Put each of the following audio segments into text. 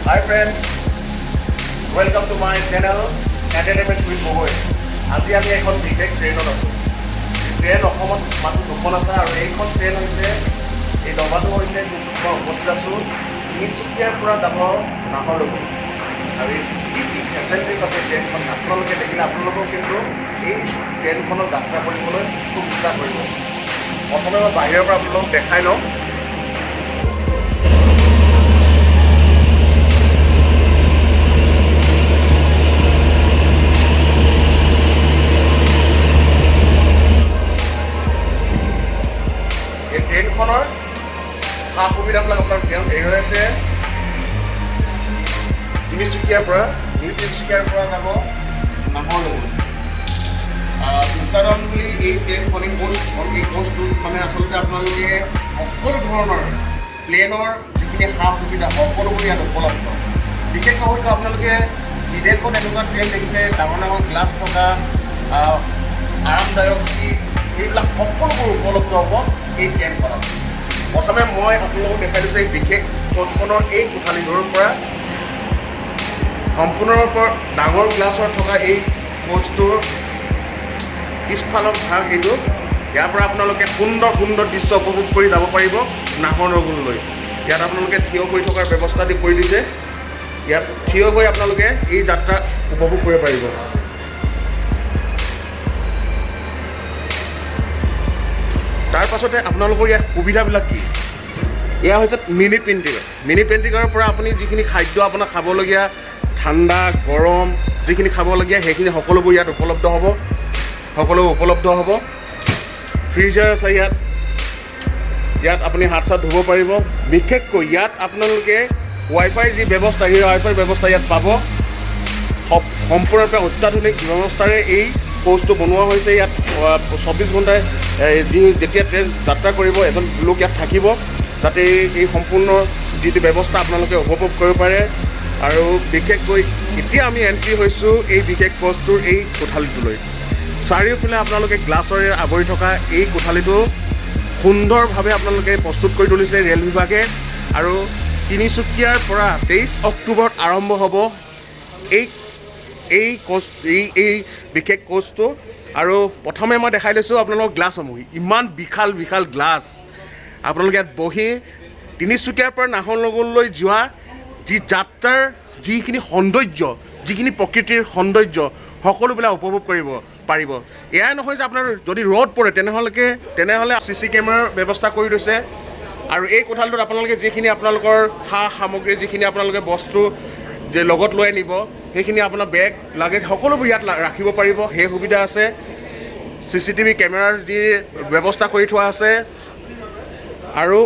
Hi friends, welcome to my channel Entertainment with Bogoi. আজি আমি এখন বিশেষ ট্ৰেইনত আছোঁ। ট্ৰেইন অসমত মাত্ৰ দুখন আছে আৰু এইখন ট্ৰেইন হৈছে এই ডবাটো হৈছে মই উপস্থিত আছোঁ তিনিচুকীয়াৰ পৰা যাব নাহৰলগুন। আৰু কি কি ফেচিলিটিছ আছে ট্ৰেইনখন আপোনালোকে দেখিলে আপোনালোকেও কিন্তু এই ট্ৰেইনখনত যাত্ৰা কৰিবলৈ খুব ইচ্ছা কৰিব। প্ৰথমে মই বাহিৰৰ পৰা আপোনালোকক দেখাই লওঁ। ট্ৰেইনখনৰ সা সুবিধাবিলাক আপোনাৰ হেৰি হৈ আছে তিনিচুকীয়াৰ পৰা যাব নাহৰলগুন। ইনষ্টাগ্ৰাম বুলি এই ট্ৰেইনখনে এই কোৰ্চটোত মানে আচলতে আপোনালোকে সকলো ধৰণৰ প্লেনৰ যিখিনি সা সুবিধা সকলোবোৰ ইয়াত উপলব্ধ। বিশেষকৈ হয়তো আপোনালোকে বিদেশত এনেকুৱা ট্ৰেইন দেখিছে ডাঙৰ ডাঙৰ গ্লাছ থকা আৰামদায়ক চিট এইবিলাক সকলোবোৰ উপলব্ধ হ'ব এই ট্ৰেইনখনত। প্ৰথমে মই আপোনালোকক দেখাই দিছোঁ এই বিশেষ কোচখনৰ এই কোঠালিটোৰ পৰা সম্পূৰ্ণৰূপে ডাঙৰ গ্লাছৰ থকা এই কোচটোৰ পিছফালৰ ভাগ এইটো। ইয়াৰ পৰা আপোনালোকে সুন্দৰ সুন্দৰ দৃশ্য উপভোগ কৰি যাব পাৰিব নাহৰলগুনলৈ। ইয়াত আপোনালোকে থিয় হৈ থকাৰ ব্যৱস্থা কৰি দিছে। ইয়াত থিয় হৈ আপোনালোকে এই যাত্ৰা উপভোগ কৰিব পাৰিব। তাৰ পাছতে আপোনালোকৰ ইয়াত সুবিধাবিলাক কি? এয়া হৈছে মিনি পেণ্টিঙৰ পৰা আপুনি যিখিনি খাদ্য আপোনাৰ খাবলগীয়া ঠাণ্ডা গৰম যিখিনি খাবলগীয়া সেইখিনি সকলোবোৰ ইয়াত উপলব্ধ হ'ব। ফ্ৰিজাৰ আছে ইয়াত আপুনি হাত চাত ধুব পাৰিব। বিশেষকৈ ইয়াত আপোনালোকে ৱাইফাই যি ব্যৱস্থা সেই ৱাইফাই ব্যৱস্থা ইয়াত পাব। সম্পূৰ্ণৰূপে অত্যাধুনিক ব্যৱস্থাৰে এই কোচটো বনোৱা হৈছে। ইয়াত 24 ঘণ্টাই যেতিয়া ট্ৰেইন যাত্ৰা কৰিব এজন লোক ইয়াত থাকিব যাতে এই সম্পূৰ্ণ যিটো ব্যৱস্থা আপোনালোকে উপভোগ কৰিব পাৰে। আৰু বিশেষকৈ এতিয়া আমি এণ্ট্ৰি হৈছোঁ এই বিশেষ কোচটোৰ এই কোঠালিটোলৈ। চাৰিওফালে আপোনালোকে গ্লাছৰে আৱৰি থকা এই কোঠালিটো সুন্দৰভাৱে আপোনালোকে প্ৰস্তুত কৰি তুলিছে ৰেল বিভাগে। আৰু তিনিচুকীয়াৰ পৰা 23 অক্টোবৰত আৰম্ভ হ'ব এই বিশেষ কোচটো। আৰু প্ৰথমে মই দেখাই লৈছোঁ আপোনালোকক গ্লাছসমূহ। ইমান বিশাল গ্লাছ। আপোনালোকে ইয়াত বহি তিনিচুকীয়াৰ পৰা নাহৰলগুনলৈ যোৱা যি যাত্ৰাৰ যিখিনি সৌন্দৰ্য যিখিনি প্ৰকৃতিৰ সৌন্দৰ্য সকলোবিলাক উপভোগ কৰিব পাৰিব। এয়াই নহয় যে আপোনাৰ যদি ৰ'দ পৰে তেনেহ'লে CC কেমেৰাৰ ব্যৱস্থা কৰি দিছে। আৰু এই কোঠালিটোত আপোনালোকে যিখিনি আপোনালোকৰ সা সামগ্ৰী যিখিনি আপোনালোকে বস্তু যে লগত লৈ আনিব সেইখিনি আপোনাৰ বেগ লাগেজ সকলোবোৰ ইয়াত ৰাখিব পাৰিব সেই সুবিধা আছে। CCTV কেমেৰাৰ যি ব্যৱস্থা কৰি থোৱা আছে। আৰু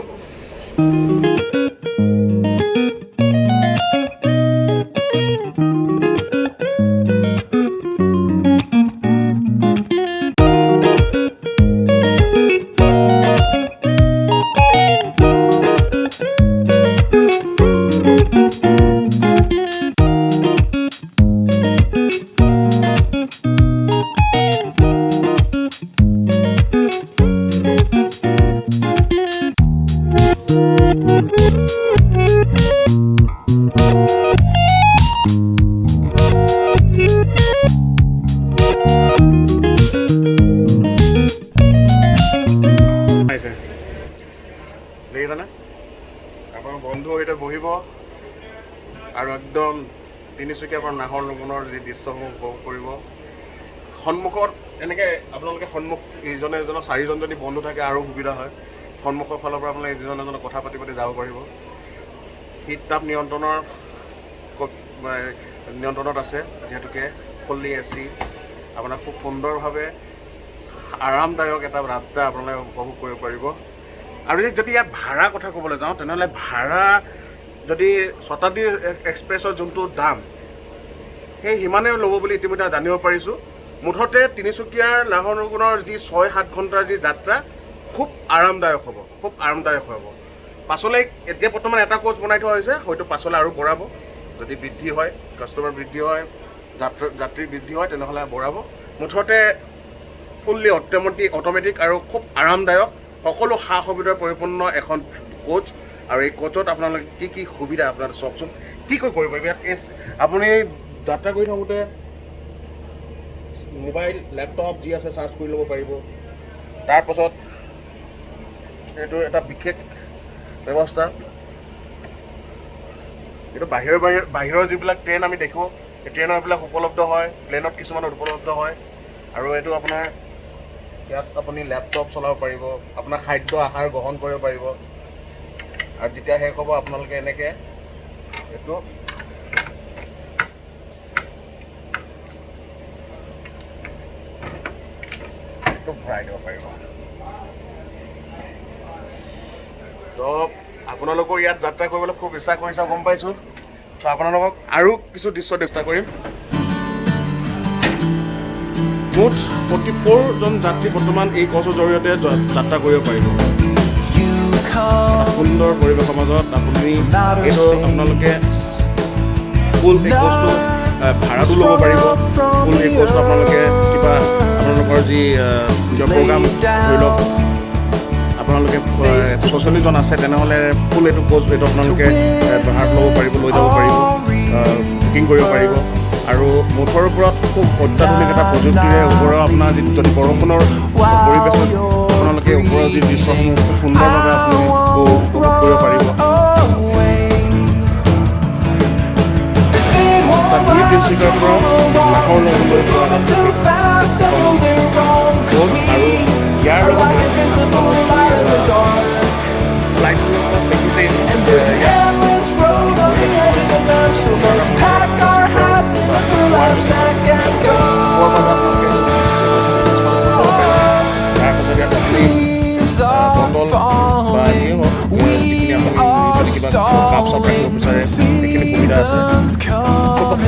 দেখিছেনে আপোনাৰ বন্ধু সৈতে বহিব আৰু একদম তিনিচুকীয়াৰ পৰা নাহৰলগুনৰ যি দৃশ্যসমূহ উপভোগ কৰিব। সন্মুখত এনেকৈ আপোনালোকে ইজনে এজনৰ 4জন যদি বন্ধু থাকে আৰু সুবিধা হয়। সন্মুখৰ ফালৰ পৰা আপোনালোকে ইজন এজনক কথা পাতি যাব পাৰিব। শীত তাপ নিয়ন্ত্ৰণত আছে যিহেতুকে ফুল্লি AC আপোনাৰ খুব সুন্দৰভাৱে আৰামদায়ক এটা যাত্ৰা আপোনালোকে উপভোগ কৰিব পাৰিব। আৰু যদি ইয়াত ভাড়া কথা ক'বলৈ যাওঁ তেনেহ'লে ভাড়া যদি শতাব্দী এক্সপ্ৰেছৰ যোনটো দাম সেই সিমানেই ল'ব বুলি ইতিমধ্যে জানিব পাৰিছোঁ। মুঠতে তিনিচুকীয়াৰ নাহৰলগুণৰ যি 6-7 ঘণ্টাৰ যি যাত্ৰা খুব আৰামদায়ক হ'ব। পাছলৈ এতিয়া বৰ্তমান এটা কোচ বনাই থোৱা হৈছে, হয়তো পাছলৈ আৰু বঢ়াব যদি বৃদ্ধি হয়, কাষ্টমাৰ বৃদ্ধি হয়, যাত্ৰী বৃদ্ধি হয় তেনেহ'লে বঢ়াব। মুঠতে ফুল্লি অট'মেটিক আৰু খুব আৰামদায়ক সকলো সা সুবিধাৰ পৰিপূৰ্ণ এখন কোচ। আৰু এই কোচত আপোনালোকে কি সুবিধা আপোনালোকে চাওকচোন, কি কৰিব ইয়াত আপুনি যাত্ৰা কৰি থাকোঁতে মোবাইল লেপটপ যি আছে চাৰ্জ কৰি ল'ব পাৰিব। তাৰপাছত এইটো এটা বিশেষ ব্যৱস্থা, এইটো বাহিৰৰ যিবিলাক ট্ৰেইন আমি দেখোঁ এই ট্ৰেইনৰ এইবিলাক উপলব্ধ হয়, প্লেনত কিছুমানত উপলব্ধ হয়। আৰু এইটো আপোনাৰ ইয়াত আপুনি লেপটপ চলাব পাৰিব, আপোনাৰ খাদ্য আহাৰ গ্ৰহণ কৰিব পাৰিব। আৰু যেতিয়া শেষ হ'ব আপোনালোকে এনেকৈ এইটো ভৰাই দিব পাৰিব। তো আপোনালোকৰ ইয়াত যাত্ৰা কৰিবলৈ খুব ইচ্ছা কৰিছা গম পাইছোঁ। তো আপোনালোকক আৰু কিছু দৃশ্য চেষ্টা কৰিম। মুঠ 44জন যাত্ৰী বৰ্তমান এই কোচৰ জৰিয়তে যাত্ৰা কৰিব পাৰিব। সুন্দৰ পৰিৱেশৰ মাজত আপুনি এইটো আপোনালোকে ফুল এই কোচটো ভাড়াটো ল'ব পাৰিব। ফুল এই কোচটো আপোনালোকে কিবা আপোনালোকৰ যি নিজৰ প্ৰগ্ৰাম ধৰি লওক আপোনালোকে 46জন আছে তেনেহ'লে ফুল এইটো কোচ এইটো আপোনালোকে ভাড়াত ল'ব পাৰিব, লৈ যাব পাৰিব, বুকিং কৰিব পাৰিব। আৰু মুঠৰ ওপৰত খুব অত্যাধুনিক এটা প্ৰযুক্তিৰে ওপৰৰ আপোনাৰ যদি বৰষুণৰ পৰিৱেশত আপোনালোকে ওপৰৰ যি দৃশ্যসমূহ খুব সুন্দৰভাৱে আপুনি উপভোগ কৰিব পাৰিব। তিনিচুকীয়াৰ পৰা নাহৰলগুণলৈ যোৱা কোচ আৰু ইয়াৰ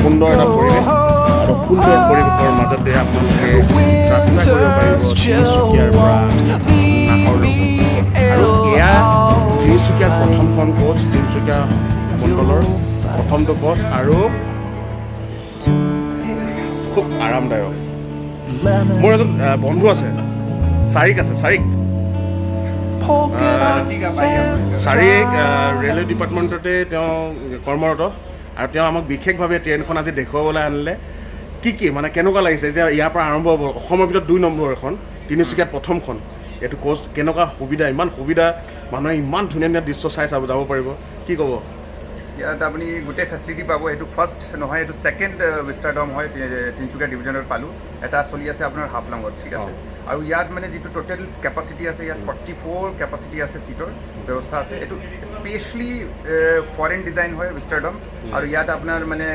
সুন্দৰ এটা পৰিৱেশ আৰু সুন্দৰ পৰিৱেশৰ মাজতে আপোনালোকে যাত্ৰা কৰিব পাৰিব তিনিচুকীয়াৰ পৰা নাহৰলগুণ। আৰু এয়া তিনিচুকীয়াৰ প্ৰথমখন কোচ, তিনিচুকীয়া মণ্ডলৰ প্ৰথমটো কোচ আৰু খুব আৰামদায়ক। মোৰ এজন বন্ধু আছে, চাৰিক ৰেলৱে ডিপাৰ্টমেণ্টতে তেওঁ কৰ্মৰত। আৰু তেওঁ আমাক বিশেষভাৱে ট্ৰেইনখন আজি দেখুৱাবলৈ আনিলে। কি মানে কেনেকুৱা লাগিছে যে ইয়াৰ পৰা আৰম্ভ হ'ব অসমৰ ভিতৰত 2 নম্বৰ এখন, তিনিচুকীয়াত প্ৰথমখন এইটো কোচ, কেনেকুৱা সুবিধা, ইমান সুবিধা, মানুহে ইমান ধুনীয়া দৃশ্য চাই যাব পাৰিব, কি ক'ব? ইয়াত আপুনি গোটেই ফেচিলিটি পাব। এইটো ফাৰ্ষ্ট নহয়, এইটো ছেকেণ্ড ৱিষ্টাৰডম হয় তিনিচুকীয়া ডিভিজনত পালোঁ। এটা চলি আছে আপোনাৰ হাফলঙত, ঠিক আছে। আৰু ইয়াত মানে যিটো টোটেল কেপাচিটি আছে ইয়াত 44 কেপাচিটি আছে, ছিটৰ ব্যৱস্থা আছে। এইটো স্পেচিয়েলি ফৰেন ডিজাইন হয় ৱিষ্টাৰডম। আৰু ইয়াত আপোনাৰ মানে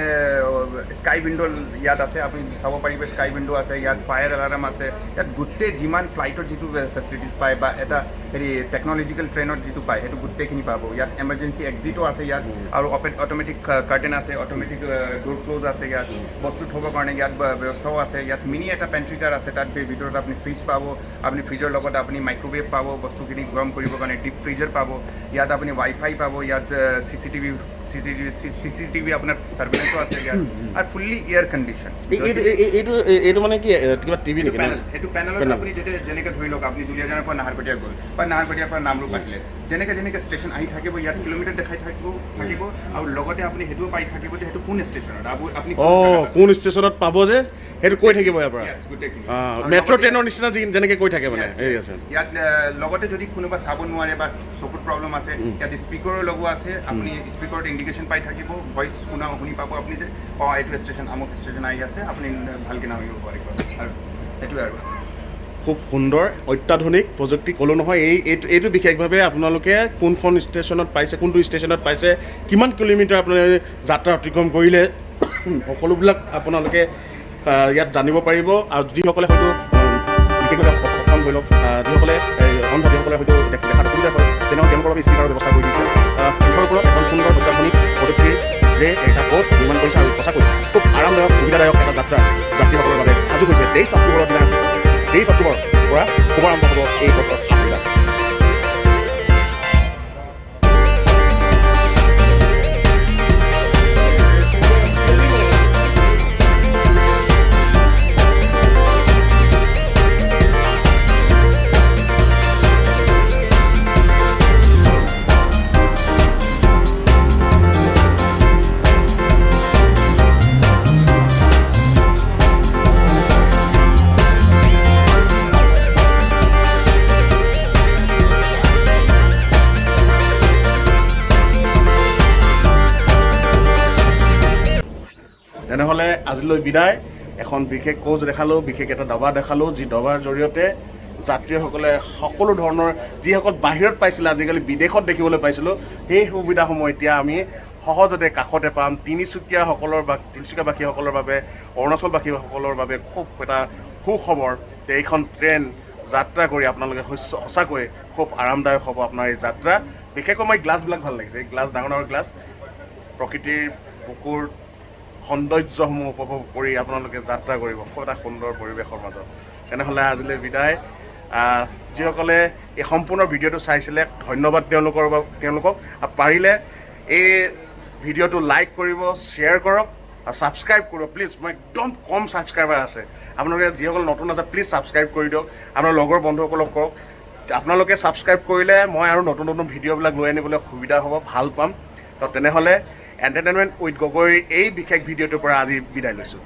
স্কাই উইণ্ড' ইয়াত আছে, আপুনি চাব পাৰিব স্কাই উইণ্ড' আছে, ইয়াত ফায়াৰ এলাৰ্ম আছে। ইয়াত গোটেই যিমান ফ্লাইটৰ যিটো ফেচিলিটিজ পায় বা এটা হেৰি টেকন'লজিকেল ট্ৰেইনত যিটো পায় সেইটো গোটেইখিনি পাব। ইয়াত এমাৰ্জেঞ্চি এক্সিটো আছে ইয়াত, আৰু অট'মেটিক কাৰ্টেন আছে, অট'মেটিক ডোৰ ক্ল'জ আছে। ইয়াত বস্তু থ'বৰ কাৰণে ইয়াত ব্যৱস্থাও আছে। ইয়াত মিনি এটা পেণ্ট্ৰি কাৰ আছে, তাত ভিতৰত আপুনি ফ্ৰিজ পাব, আপুনি ফ্ৰিজৰ লগত আপুনি মাইক্ৰ'ৱেভ পাব, বস্তুখিনি গৰম কৰিবৰ কাৰণে ডিপ ফ্ৰিজাৰ পাব। ইয়াত আপুনি ৱাইফাই পাব, ইয়াত চিচিটিভি আপোনাৰ চাৰ্ভেলেঞ্চো আছে ইয়াত, আৰু ফুল্লি এয়াৰ কণ্ডিশ্যন। এইটো মানে কি কিবা টিভি নেকি? সেইটো পেনেলত আপুনি যেনেকৈ ধৰি লওক আপুনি দুলীয়াজানৰ পৰা নাহৰকটীয়া গ'ল বা নাহৰকটীয়াৰ পৰা নামৰূপ আহিলে, যেনেকৈ ষ্টেচন আহি থাকিব ইয়াত কিলোমিটাৰ দেখাই থাকিব আৰু লগতে আপুনি সেইটোও পাই থাকিব যে সেইটো কোন ষ্টেচনত আপুনি কোন ষ্টেচনত পাব যে সেইটো কৈ থাকিব ইয়াৰ পৰা। মেট্ৰ' ট্ৰেইনৰ নিচিনা যেনেকৈ কৈ থাকে মানে ইয়াত। লগতে যদি কোনোবা চাব নোৱাৰে বা চকুত প্ৰব্লেম আছে, ইয়াত স্পীকাৰো লগোৱা আছে। আপুনি স্পীকাৰত ইণ্ডিকেশ্যন পাই থাকিব, ভইচ শুনি পাব আপুনি যে এইটো ষ্টেচন আমুক ষ্টেচন আহি আছে, আপুনি ভালকৈ নামিব পাৰিব। আৰু সেইটোৱে আৰু খুব সুন্দৰ অত্যাধুনিক প্ৰযুক্তি ক'লোঁ নহয়। এইটো বিশেষভাৱে আপোনালোকে কোনখন ষ্টেচনত পাইছে, কোনটো ষ্টেচনত পাইছে, কিমান কিলোমিটাৰ আপোনালোকে যাত্ৰা অতিক্ৰম কৰিলে, সকলোবিলাক আপোনালোকে ইয়াত জানিব পাৰিব। আৰু যিসকলে হয়তো বিশেষভাৱে অসম ধৰি লওক, যিসকলে ছাত্ৰী ছাত্ৰীসকলে হয়তো দেখাত অসুবিধা হয়, তেনেহ'লে তেওঁলোকৰ বাবে স্পীকাৰৰ ব্যৱস্থা কৰি দিছে। শিক্ষাৰ ওপৰত এখন সুন্দৰ অত্যাধুনিক প্ৰযুক্তিৰ যে এটা পথ নিৰ্মাণ কৰিছে আৰু সঁচাকৈ খুব আৰামদায়ক সুবিধাদায়ক এটা যাত্ৰা যাত্ৰীসকলৰ বাবে সাজু হৈছে। 23 অক্টোবৰৰ দিনা 23 অক্টোবৰৰ পৰা শুভাৰম্ভ হ'ব এই পথৰ সুবিধা। তেনেহ'লে আজিলৈ বিদায়। এখন বিশেষ কোচ দেখালোঁ, বিশেষ এটা ডবা দেখালোঁ, যি ডবাৰ জৰিয়তে যাত্ৰীসকলে সকলো ধৰণৰ যিসকল বাহিৰত পাইছিলে আজিকালি বিদেশত দেখিবলৈ পাইছিলোঁ, সেই সুবিধাসমূহ এতিয়া আমি সহজতে কাষতে পাম। তিনিচুকীয়াবাসীসকলৰ বাবে, অৰুণাচলবাসীসকলৰ বাবে খুব এটা সুখবৰ যে এইখন ট্ৰেইন যাত্ৰা কৰি আপোনালোকে সঁচাকৈ খুব আৰামদায়ক হ'ব আপোনাৰ এই যাত্ৰা। বিশেষকৈ মই গ্লাছবিলাক ভাল লাগিছে, এই গ্লাছ ডাঙৰ ডাঙৰ গ্লাছ, প্ৰকৃতিৰ বুকুৰ সৌন্দৰ্যসমূহ উপভোগ কৰি আপোনালোকে যাত্ৰা কৰিব খুব এটা সুন্দৰ পৰিৱেশৰ মাজত। তেনেহ'লে আজিলৈ বিদায়। যিসকলে এই সম্পূৰ্ণ ভিডিঅ'টো চাইছিলে ধন্যবাদ তেওঁলোকক। পাৰিলে এই ভিডিঅ'টো লাইক কৰিব, শ্বেয়াৰ কৰক আৰু ছাবস্ক্ৰাইব কৰিব প্লিজ। মই একদম কম ছাবস্ক্ৰাইবাৰ আছে, আপোনালোকে যিসকল নতুন আছে প্লিজ ছাবস্ক্ৰাইব কৰি দিয়ক, আপোনাৰ লগৰ বন্ধুসকলক কওক। আপোনালোকে ছাবস্ক্ৰাইব কৰিলে মই আৰু নতুন নতুন ভিডিঅ'বিলাক লৈ আনিবলৈ সুবিধা হ'ব, ভাল পাম। তো তেনেহ'লে এণ্টাৰটেইনমেণ্ট উইথ গগৈৰ এই বিশেষ ভিডিঅ'টোৰ পৰা আজি বিদায় লৈছোঁ।